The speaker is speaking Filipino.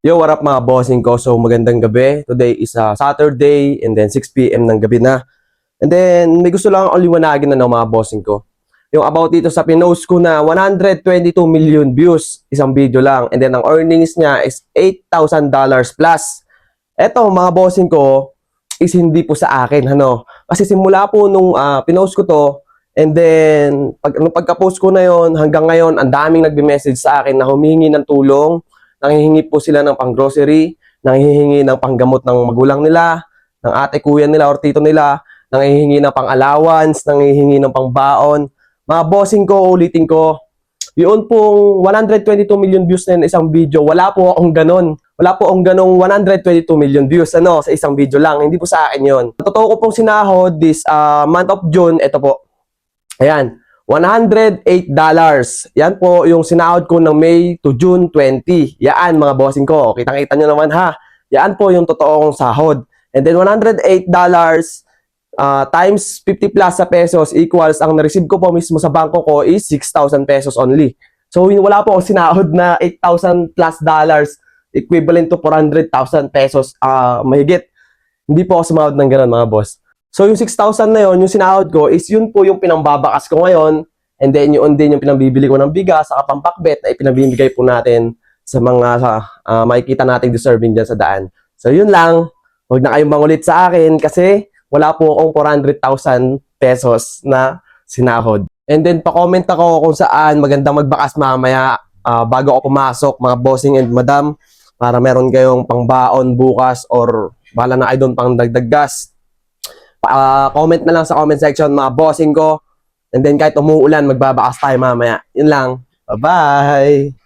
Yo, what up mga bossing ko? So magandang gabi. Today is Saturday and then 6 p.m. ng gabi na. And then may gusto lang akong liwanagin na mga bossing ko. Yung about dito sa pinost ko na 122 million views, isang video lang. And then ang earnings niya is $8,000 plus. Eto mga bossing ko is hindi po sa akin, ano. Kasi simula po nung pinost ko to, and then nung pagka-post ko na yon hanggang ngayon, ang daming nagbe-message sa akin na humihingi ng tulong. Nanghihingi po sila ng pang-grocery, nanghihingi ng panggamot ng magulang nila, ng ate, kuya nila, or tito nila, nanghihingi ng pang-allowance, nanghihingi ng pang-baon. Mga bossing ko, ulitin ko, yun pong 122 million views na yun, isang video, wala po akong ganon. Wala po akong ganong 122 million views sa isang video lang. Hindi po sa akin yun. Totoo ko pong sinahod this month of June, ito po. Ayan. $108. Yan po yung sinahod ko ng May to June 20. Yan mga bossing ko. Kitang-kita nyo naman ha. Yan po yung totoong sahod. And then $108 times 50 plus sa pesos equals ang na-receive ko po mismo sa bangko ko is 6,000 pesos only. So wala po akong sinahod na 8,000 plus dollars equivalent to 400,000 pesos mahigit. Hindi po ako sumahod ng ganun mga boss. So yung 6,000 na yon, yung sinahod ko is yun po yung pinambabakas ko ngayon, and then yun din yung pinambibili ko ng bigas sa pampakbet na ipinabibigay po natin sa mga makikita nating deserving dyan sa daan. So yun lang, huwag na kayong mangulit sa akin kasi wala po akong 400,000 pesos na sinahod. And then pa-comment ako kung saan magandang magbakas mamaya bago ako pumasok mga bossing and madam, para meron kayong pangbaon bukas or bahala na kayo doon pang dagdag gas. Comment na lang sa comment section mga bossing ko. And then kahit umuulan, magbabakas tayo mamaya. Yun lang. Bye-bye!